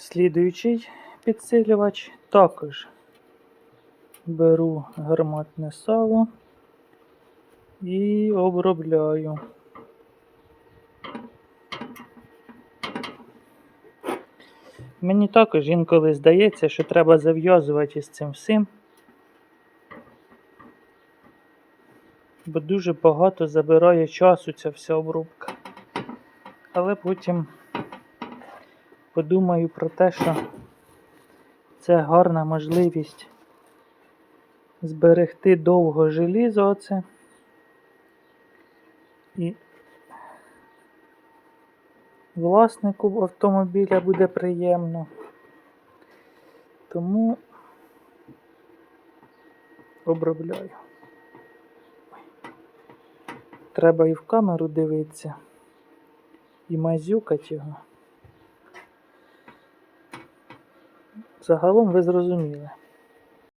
Слідуючий підсилювач також беру гарматне сало і обробляю. Мені також інколи здається, що треба зав'язувати із цим всім, бо дуже багато забирає часу ця вся обробка. Але потім подумаю про те, що це гарна можливість зберегти довго желізо оце. І власнику автомобіля буде приємно. Тому обробляю. Треба і в камеру дивитися, і мазюкати його. Загалом ви зрозуміли.